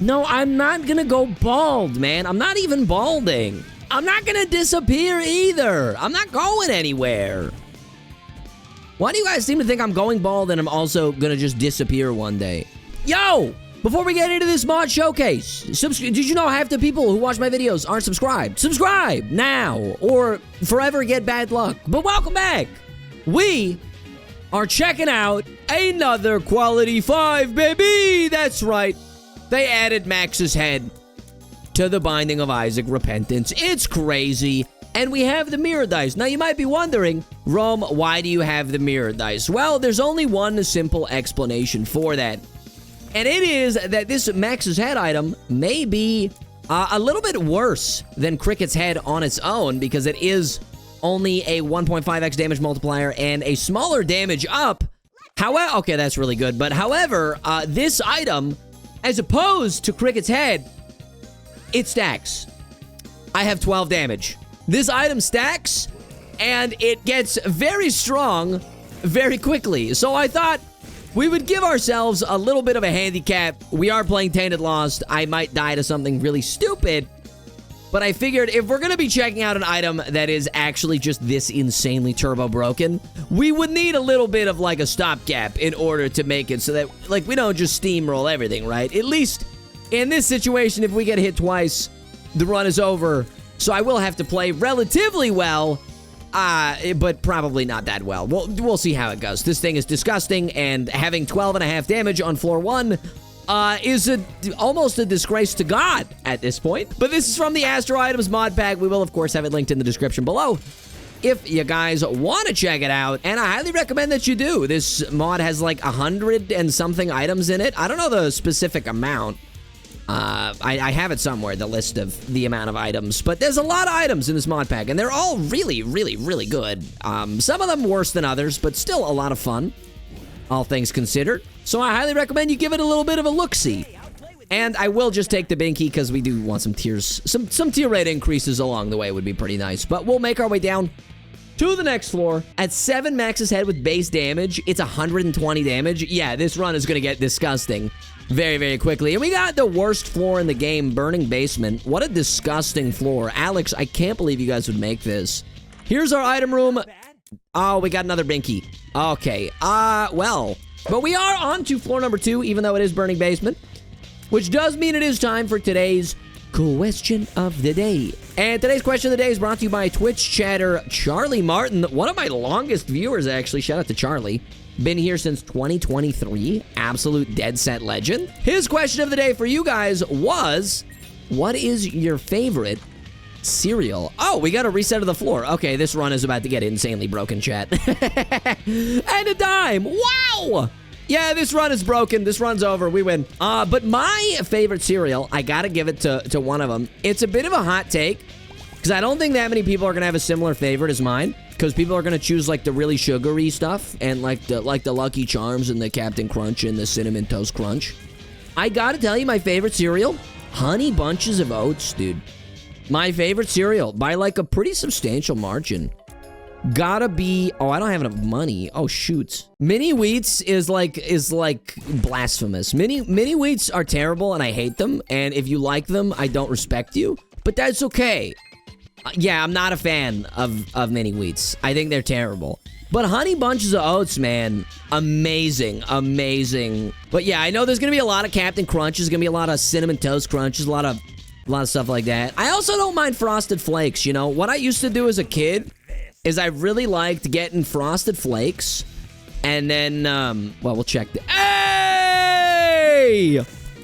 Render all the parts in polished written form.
No, I'm not gonna go bald, man. I'm not even balding. I'm not gonna disappear either. I'm not going anywhere. Why do you guys seem to think I'm going bald and I'm also gonna just disappear one day? Yo! Before we get into this mod showcase, did you know half the people who watch my videos aren't subscribed? Subscribe now, or forever get bad luck. But welcome back. We are checking out another quality 5, baby. That's right. They added Max's head to the Binding of Isaac Repentance. It's crazy. And we have the mirror dice. Now, you might be wondering, Rome, why do you have the mirror dice? Well, there's only one simple explanation for that. And it is that this Max's head item may be a little bit worse than Cricket's head on its own, because it is only a 1.5x damage multiplier and a smaller damage up. However, okay, that's really good. But however, this item, as opposed to Cricket's head, it stacks. I have 12 damage. This item stacks, and it gets very strong very quickly. So I thought we would give ourselves a little bit of a handicap. We are playing Tainted Lost. I might die to something really stupid, but I figured if we're going to be checking out an item that is actually just this insanely turbo broken, we would need a little bit of like a stopgap in order to make it so that like we don't just steamroll everything, right? At least in this situation, if we get hit twice, the run is over. So I will have to play relatively well, but probably not that well. We'll see how it goes. This thing is disgusting, and having 12.5 damage on floor 1 is almost a disgrace to God at this point. But this is from the Astro Items mod pack. We will, of course, have it linked in the description below if you guys want to check it out, and I highly recommend that you do. This mod has like 100 and something items in it. I don't know the specific amount. I have it somewhere, the list of the amount of items, but there's a lot of items in this mod pack, and they're all really, really, really good. Some of them worse than others, but still a lot of fun, all things considered. So I highly recommend you give it a little bit of a look-see. And I will just take the binky because we do want some tiers, some tier rate increases along the way would be pretty nice. But we'll make our way down to the next floor. At 7 Max's head with base damage, it's 120 damage. Yeah, this run is going to get disgusting very, very quickly. And we got the worst floor in the game, Burning Basement. What a disgusting floor. Alex, I can't believe you guys would make this. Here's our item room. Oh, we got another binky. Okay, well, but we are on to floor number 2, even though it is Burning Basement, which does mean it is time for today's question of the day. And today's question of the day is brought to you by Twitch chatter Charlie Martin, one of my longest viewers, actually. Shout out to Charlie. Been here since 2023. Absolute dead set legend. His question of the day for you guys was, what is your favorite cereal? Oh, we got a reset of the floor. Okay, this run is about to get insanely broken, chat. And a dime. Wow! Yeah, this run is broken. This run's over. We win. But my favorite cereal, I gotta give it to one of them. It's a bit of a hot take, because I don't think that many people are gonna have a similar favorite as mine. Because people are gonna choose like the really sugary stuff and like the Lucky Charms and the Captain Crunch and the Cinnamon Toast Crunch. I gotta tell you, my favorite cereal, Honey Bunches of Oats, dude. My favorite cereal by like a pretty substantial margin. Gotta be, oh, I don't have enough money. Oh, shoot. Mini Wheats is like blasphemous. Mini Wheats are terrible and I hate them. And if you like them, I don't respect you. But that's okay. Yeah, I'm not a fan of Mini Wheats. I think they're terrible. But Honey Bunches of Oats, man, amazing, amazing. But yeah, I know there's gonna be a lot of Captain Crunches, gonna be a lot of Cinnamon Toast Crunches, a lot of stuff like that. I also don't mind Frosted Flakes, you know? What I used to do as a kid is I really liked getting Frosted Flakes, and then, well, we'll check the... Hey!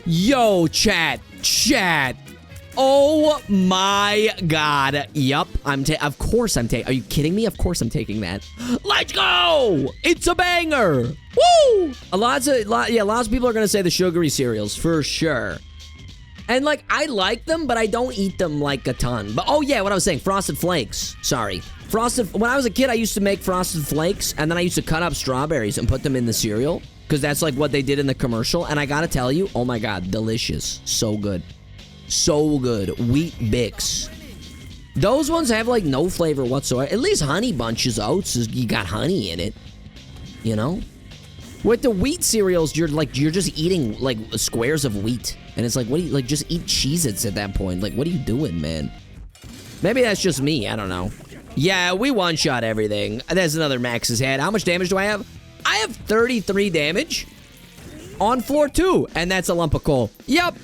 Yo, chat. Oh my god. Yup, of course I'm taking... Are you kidding me? Of course I'm taking that. Let's go! It's a banger! Woo! Lots of people are gonna say the sugary cereals, for sure. And, like, I like them, but I don't eat them, like, a ton. But, oh, yeah, what I was saying, Frosted Flakes. Sorry. When I was a kid, I used to make Frosted Flakes, and then I used to cut up strawberries and put them in the cereal, because that's, like, what they did in the commercial. And I gotta tell you, oh, my God, delicious. So good. So good. Wheat Bix. Those ones have, like, no flavor whatsoever. At least Honey Bunches of Oats, you got honey in it. You know? With the wheat cereals, you're just eating like squares of wheat. And it's like, what do you, like, just eat Cheez-Its at that point. Like, what are you doing, man? Maybe that's just me, I don't know. Yeah, we one-shot everything. There's another Max's head. How much damage do I have? I have 33 damage on floor 2, and that's a lump of coal. Yep.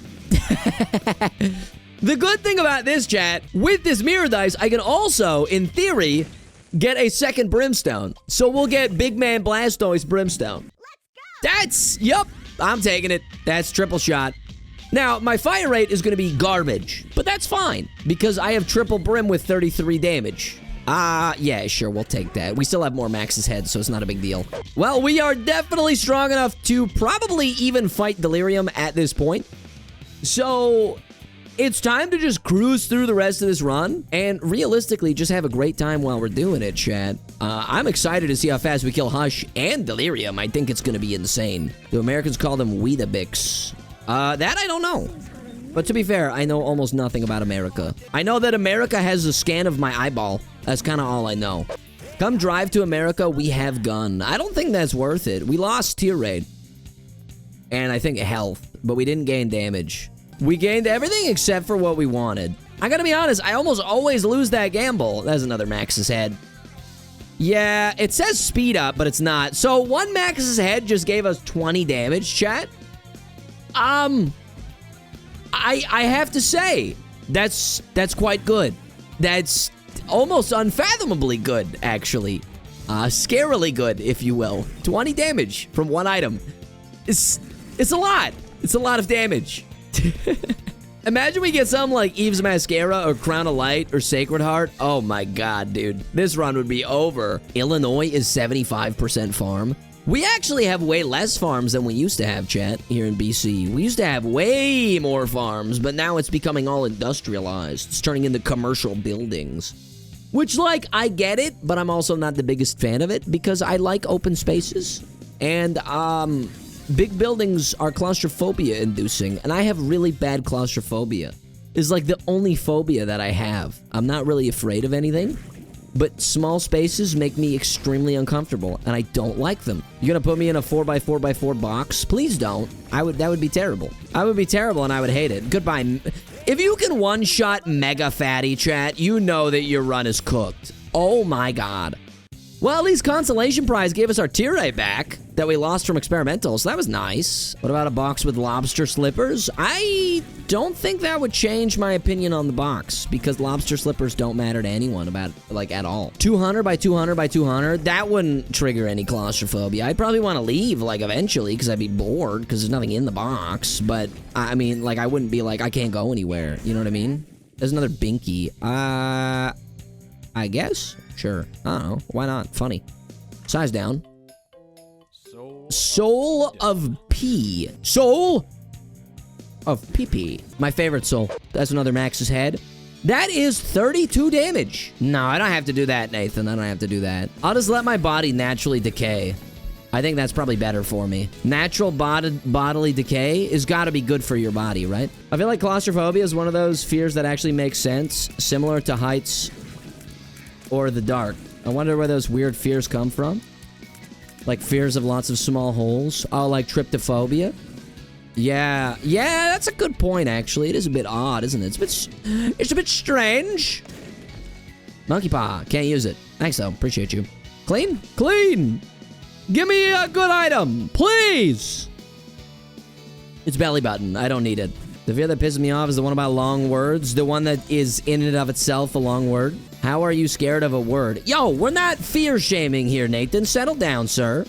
The good thing about this, chat, with this mirror dice, I can also, in theory, get a second brimstone. So we'll get Big Man Blastoise brimstone. That's, yep, I'm taking it. That's triple shot. Now, my fire rate is going to be garbage, but that's fine, because I have triple brim with 33 damage. Yeah, sure, we'll take that. We still have more Max's head, so it's not a big deal. Well, we are definitely strong enough to probably even fight Delirium at this point. So, it's time to just cruise through the rest of this run, and realistically, just have a great time while we're doing it, chat. I'm excited to see how fast we kill Hush and Delirium. I think it's going to be insane. The Americans call them Weetabix. That I don't know. But to be fair, I know almost nothing about America. I know that America has a scan of my eyeball. That's kind of all I know. Come drive to America, we have gun. I don't think that's worth it. We lost tier rate. And I think health, but we didn't gain damage. We gained everything except for what we wanted. I gotta be honest, I almost always lose that gamble. That's another Max's head. Yeah, it says speed up, but it's not. So one Max's head just gave us 20 damage, chat. I have to say, that's quite good. That's almost unfathomably good, actually. Scarily good, if you will. 20 damage from one item. It's a lot. It's a lot of damage. Imagine we get something like Eve's Mascara or Crown of Light or Sacred Heart. Oh my god, dude. This run would be over. Illinois is 75% farm. We actually have way less farms than we used to have, chat, here in BC. We used to have way more farms, but now it's becoming all industrialized. It's turning into commercial buildings. Which, like, I get it, but I'm also not the biggest fan of it because I like open spaces. And, big buildings are claustrophobia inducing, and I have really bad claustrophobia. It's like the only phobia that I have. I'm not really afraid of anything. But small spaces make me extremely uncomfortable, and I don't like them. You're gonna put me in a 4x4x4 box? Please don't. That would be terrible. I would be terrible, and I would hate it. Goodbye. If you can one-shot Mega Fatty, chat, you know that your run is cooked. Oh my god. Well, at least Consolation Prize gave us our tier rate back that we lost from Experimental, so that was nice. What about a box with lobster slippers? I don't think that would change my opinion on the box, because lobster slippers don't matter to anyone about, like, at all. 200 by 200 by 200, that wouldn't trigger any claustrophobia. I'd probably want to leave, like, eventually, because I'd be bored, because there's nothing in the box, but, I mean, like, I wouldn't be like, I can't go anywhere, you know what I mean? There's another Binky. I guess? Sure. I don't know. Why not? Funny. Size down. Soul of P. Soul of PP. My favorite soul. That's another Max's head. That is 32 damage. No, I don't have to do that, Nathan. I don't have to do that. I'll just let my body naturally decay. I think that's probably better for me. Natural bodily decay is gotta be good for your body, right? I feel like claustrophobia is one of those fears that actually makes sense, similar to heights or the dark. I wonder where those weird fears come from. Like fears of lots of small holes. Oh, like tryptophobia? Yeah, that's a good point, actually. It is a bit odd, isn't it? It's a bit strange. Monkey paw, can't use it. Thanks, though, appreciate you. Clean? Clean! Give me a good item, please! It's belly button, I don't need it. The fear that pisses me off is the one about long words. The one that is in and of itself a long word. How are you scared of a word? Yo, we're not fear shaming here, Nathan. Settle down, sir.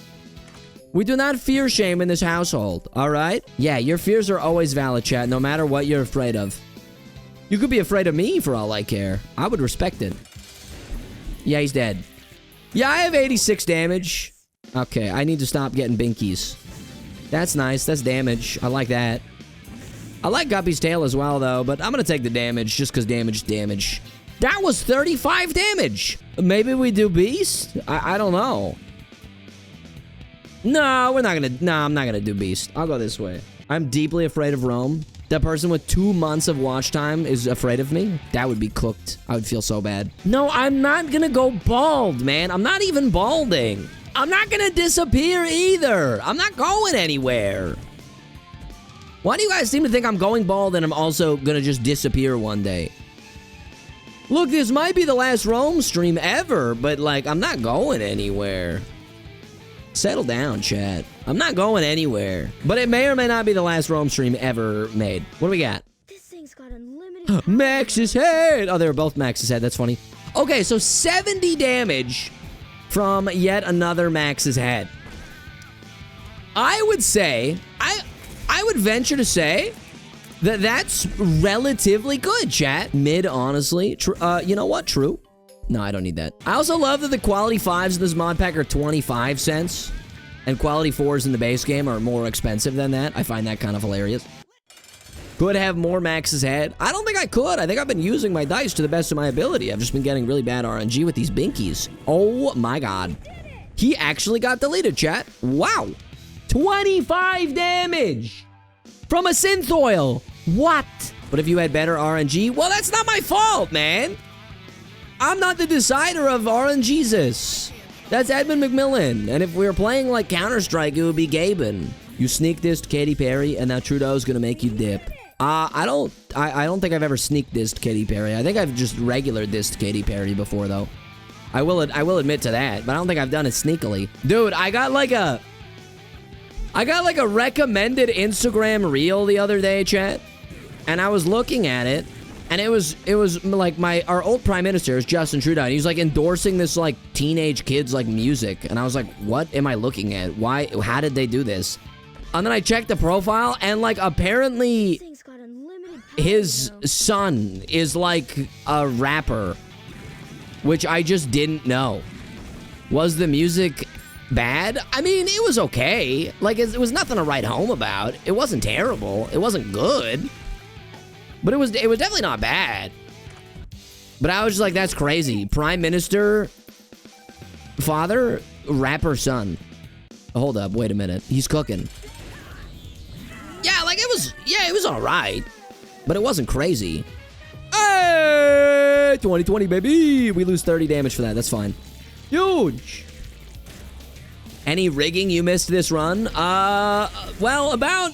We do not fear shame in this household, all right? Yeah, your fears are always valid, chat, no matter what you're afraid of. You could be afraid of me for all I care. I would respect it. Yeah, he's dead. Yeah, I have 86 damage. Okay, I need to stop getting binkies. That's nice. That's damage. I like that. I like Guppy's tail as well, though, but I'm gonna take the damage just because damage is damage. That was 35 damage. Maybe we do Beast? I don't know. No, we're not gonna... No, I'm not gonna do Beast. I'll go this way. I'm deeply afraid of Rome. That person with 2 months of watch time is afraid of me. That would be cooked. I would feel so bad. No, I'm not gonna go bald, man. I'm not even balding. I'm not gonna disappear either. I'm not going anywhere. Why do you guys seem to think I'm going bald and I'm also gonna just disappear one day? Look, this might be the last Rome stream ever, but like, I'm not going anywhere. Settle down, chat. I'm not going anywhere. But it may or may not be the last Rome stream ever made. What do we got? This thing's got unlimited Max's head! Oh, they were both Max's head. That's funny. Okay, so 70 damage from yet another Max's head. I would say, I would venture to say that that's relatively good, chat. Mid, honestly. You know what? True. No, I don't need that. I also love that the quality 5s in this mod pack are 25 cents, and quality 4s in the base game are more expensive than that. I find that kind of hilarious. Could have more Max's head. I don't think I could. I think I've been using my dice to the best of my ability. I've just been getting really bad RNG with these binkies. Oh my god. He actually got deleted, chat. Wow. 25 damage from a synth oil. What? But if you had better RNG, well, that's not my fault, man. I'm not the decider of RNGesus. That's Edmund McMillan. And if we were playing like Counter-Strike, it would be Gaben. You sneak dissed Katy Perry, and now Trudeau's gonna make you dip. I don't think I've ever sneak dissed Katy Perry. I think I've just regular dissed Katy Perry before, though. I will admit to that, but I don't think I've done it sneakily. Dude, I got like a recommended Instagram reel the other day, chat, and I was looking at it, and it was like our old prime minister is Justin Trudeau, and he was like endorsing this like teenage kids like music, and I was like, what am I looking at? Why? How did they do this? And then I checked the profile, and like apparently his son is like a rapper, which I just didn't know. Was the music bad? I mean, it was okay. Like, it was nothing to write home about. It wasn't terrible. It wasn't good. But it was definitely not bad. But I was just like, that's crazy. Prime Minister, father, rapper, son. Hold up, wait a minute. He's cooking. Yeah, like it was all right. But it wasn't crazy. Hey, 2020, baby. We lose 30 damage for that. That's fine. Huge. Any rigging you missed this run? Well, about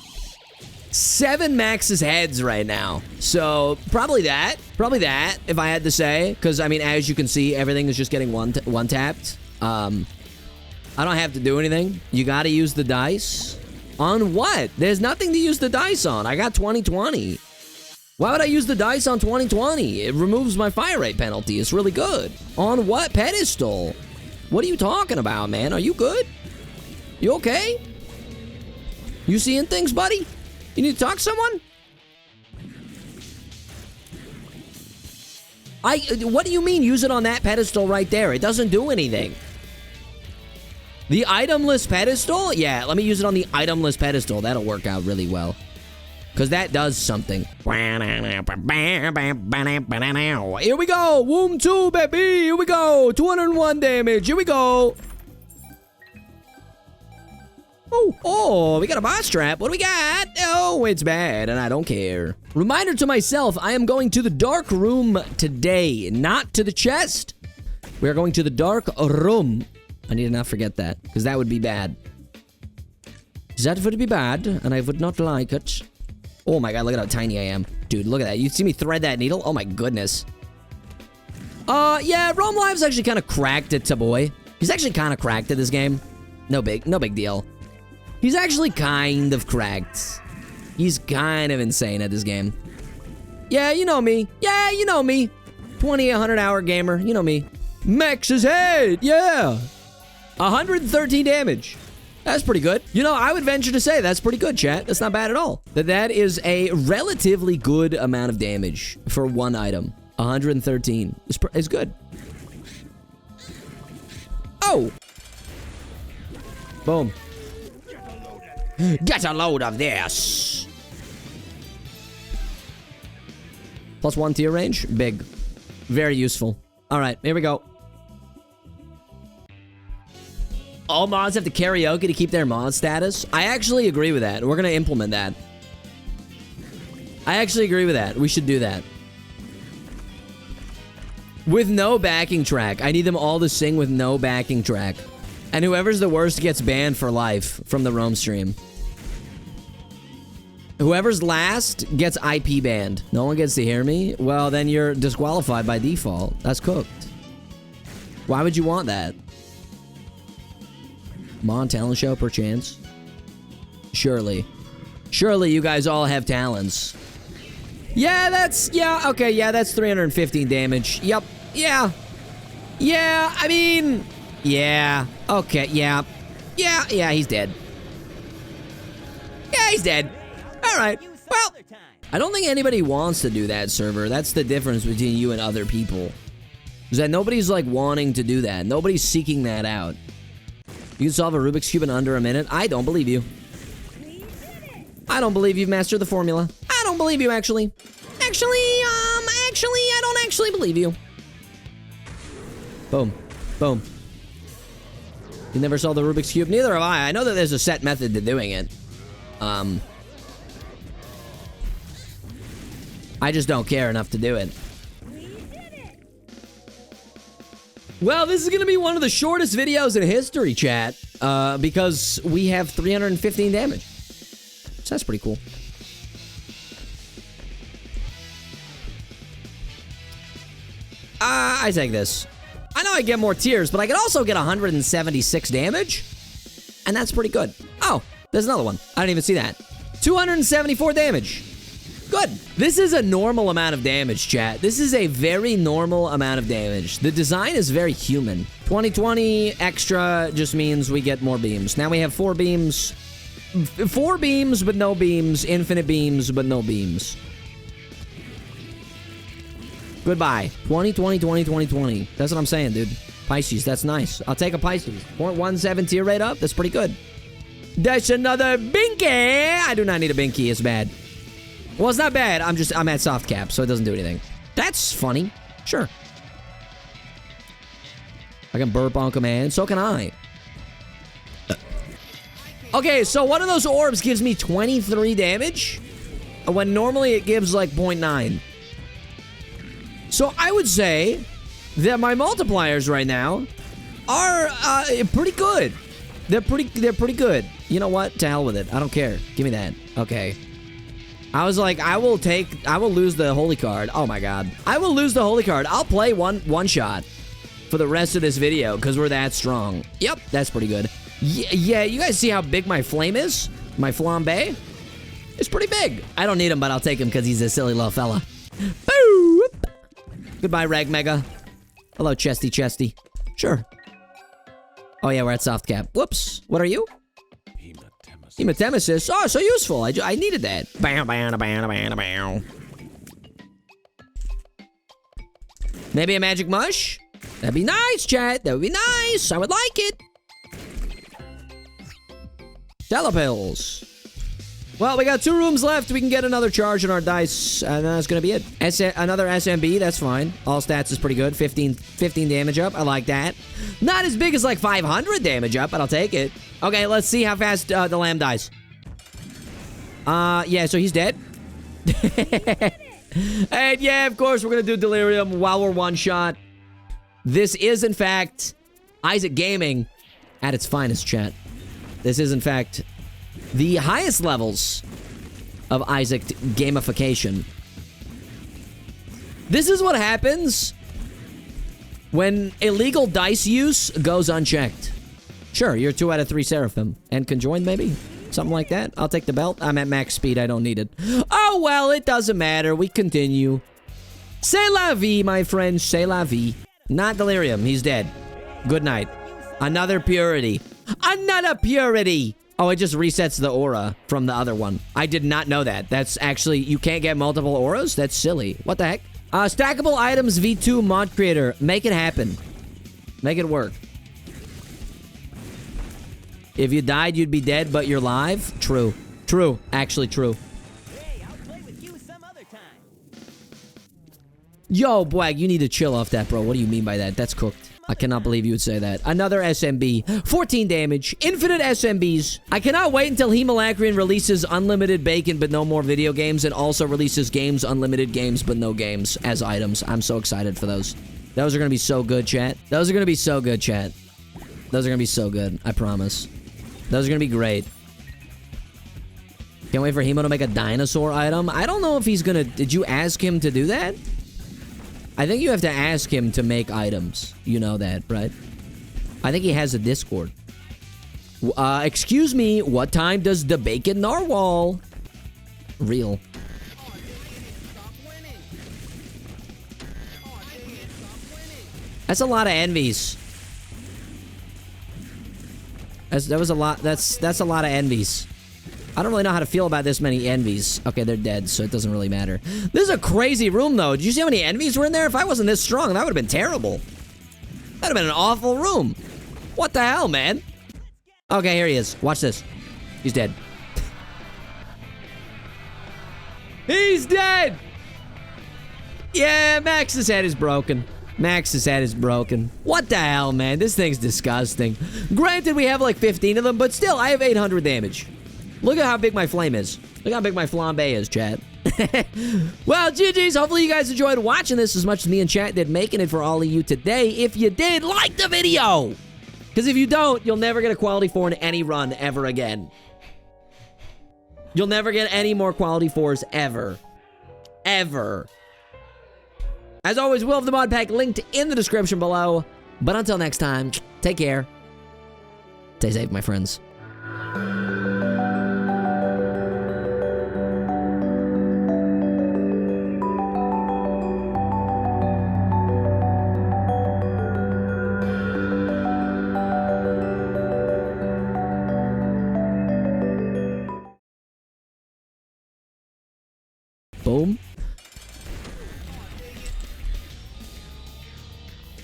7 Max's heads right now. So, probably that, if I had to say. Because, I mean, as you can see, everything is just getting one-tapped. I don't have to do anything. You gotta use the dice. On what? There's nothing to use the dice on. I got 2020. Why would I use the dice on 2020? It removes my fire rate penalty. It's really good. On what pedestal? What are you talking about, man? Are you good? You okay? You seeing things, buddy? You need to talk to someone? What do you mean use it on that pedestal right there? It doesn't do anything. The itemless pedestal? Yeah, let me use it on the itemless pedestal. That'll work out really well. Because that does something. Here we go. Womb 2, baby. Here we go. 201 damage. Here we go. Oh, we got a boss trap. What do we got? Oh, it's bad, and I don't care. Reminder to myself, I am going to the dark room today, not to the chest. We are going to the dark room. I need to not forget that, because that would be bad. That would be bad, and I would not like it. Oh my god, look at how tiny I am. Dude, look at that. You see me thread that needle? Oh my goodness. Yeah, Rome Live's actually kind of cracked at TBOI. He's actually kind of cracked at this game. No big deal. He's actually kind of cracked. He's kind of insane at this game. Yeah, you know me. Yeah, you know me. 100-hour gamer. You know me. Max's head. Yeah. 113 damage. That's pretty good. You know, I would venture to say that's pretty good, chat. That's not bad at all. That is a relatively good amount of damage for one item. 113. It's good. Oh! Boom. Get a load of this. +1 tier range. Big. Very useful. All right, here we go. All mods have to karaoke to keep their mod status. I actually agree with that. We're going to implement that. I actually agree with that. We should do that. With no backing track. I need them all to sing with no backing track. And whoever's the worst gets banned for life from the Roam stream. Whoever's last gets IP banned. No one gets to hear me? Well, then you're disqualified by default. That's cooked. Why would you want that? Mon talent show, perchance? Surely. Surely you guys all have talents. Yeah, that's... Yeah, okay, yeah, that's 315 damage. Yep. Yeah. Yeah, I mean... Yeah. Okay, yeah. Yeah, he's dead. Yeah, he's dead. Alright. Well, I don't think anybody wants to do that, server. That's the difference between you and other people. Is that nobody's, like, wanting to do that. Nobody's seeking that out. You can solve a Rubik's Cube in under a minute. I don't believe you. I don't believe you've mastered the formula. I don't believe you, actually. Actually, I don't actually believe you. Boom. Boom. You never saw the Rubik's Cube? Neither have I. I know that there's a set method to doing it. I just don't care enough to do it. Well, this is going to be one of the shortest videos in history, chat, because we have 315 damage. So that's pretty cool. I take this. I know I get more tiers, but I can also get 176 damage, and that's pretty good. Oh, there's another one. I didn't even see that. 274 damage. Good. This is a normal amount of damage, chat. This is a very normal amount of damage. The design is very human. 2020 extra just means we get more beams. Now we have 4 beams. 4 beams, but no beams. Infinite beams, but no beams. Goodbye. 2020. That's what I'm saying, dude. Pisces, that's nice. I'll take a Pisces. 0.17 tier rate up. That's pretty good. That's another binky. I do not need a binky. It's bad. Well, it's not bad. I'm at soft cap, so it doesn't do anything. That's funny. Sure. I can burp on command. So can I. Okay, so one of those orbs gives me 23 damage, when normally it gives like 0.9. So I would say that my multipliers right now are pretty good. They're pretty good. You know what? To hell with it. I don't care. Give me that. Okay. I was like, I will lose the holy card. Oh my god. I will lose the holy card. I'll play one shot for the rest of this video because we're that strong. Yep, that's pretty good. Yeah, you guys see how big my flame is? My flambe? It's pretty big. I don't need him, but I'll take him because he's a silly little fella. Boop. Goodbye, Rag Mega. Hello, Chesty. Sure. Oh yeah, we're at soft cap. Whoops. What are you? Hematemesis. Oh, so useful. I needed that. Maybe a magic mush? That'd be nice, chat. That would be nice. I would like it. Telepills. Well, we got 2 rooms left. We can get another charge in our dice, and that's gonna be it. Another SMB, that's fine. All stats is pretty good. 15 damage up. I like that. Not as big as like 500 damage up, but I'll take it. Okay, let's see how fast the lamb dies. Yeah, so he's dead. And yeah, of course, we're gonna do delirium while we're one shot. This is, in fact, Isaac Gaming at its finest, chat. This is, in fact, the highest levels of Isaac gamification. This is what happens when illegal dice use goes unchecked. Sure, you're 2 out of 3 Seraphim. And conjoined, maybe? Something like that? I'll take the belt. I'm at max speed. I don't need it. Oh, well, it doesn't matter. We continue. C'est la vie, my friend. C'est la vie. Not delirium. He's dead. Good night. Another purity. Another purity! Oh, it just resets the aura from the other one. I did not know that. That's actually... You can't get multiple auras? That's silly. What the heck? Stackable items V2 mod creator. Make it happen. Make it work. If you died, you'd be dead, but you're live? True. True. Actually true. Hey, I'll play with you some other time. Yo, Bwag, you need to chill off that, bro. What do you mean by that? That's cooked. I cannot believe you would say that. Another SMB. 14 damage. Infinite SMBs. I cannot wait until Hemalacrian releases unlimited bacon but no more video games, and also releases games, unlimited games but no games as items. I'm so excited for those. Those are going to be so good, chat. Those are going to be so good, chat. Those are gonna be so good. I promise. Those are gonna be great. Can't wait for Hemo to make a dinosaur item. I don't know if he's gonna... Did you ask him to do that? I think you have to ask him to make items. You know that, right? I think he has a Discord. Excuse me, what time does the bacon narwhal? Real. That's a lot of envies. That was a lot. That's a lot of envies. I don't really know how to feel about this many envies. Okay, they're dead, so it doesn't really matter. This is a crazy room, though. Did you see how many envies were in there? If I wasn't this strong, that would have been terrible. That would have been an awful room. What the hell, man? Okay, here he is. Watch this. He's dead. He's dead! Yeah, Max's head is broken. Max's head is broken. What the hell, man? This thing's disgusting. Granted, we have like 15 of them, but still, I have 800 damage. Look at how big my flame is. Look how big my flambe is, chat. Well, GG's. Hopefully you guys enjoyed watching this as much as me and chat did making it for all of you today. If you did, like the video! Because if you don't, you'll never get a quality 4 in any run ever again. You'll never get any more quality 4s ever. Ever. As always, we'll have the mod pack linked in the description below. But until next time, take care. Stay safe, my friends. Boom.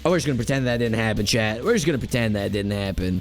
Oh, we're just gonna pretend that didn't happen, chat. We're just gonna pretend that didn't happen.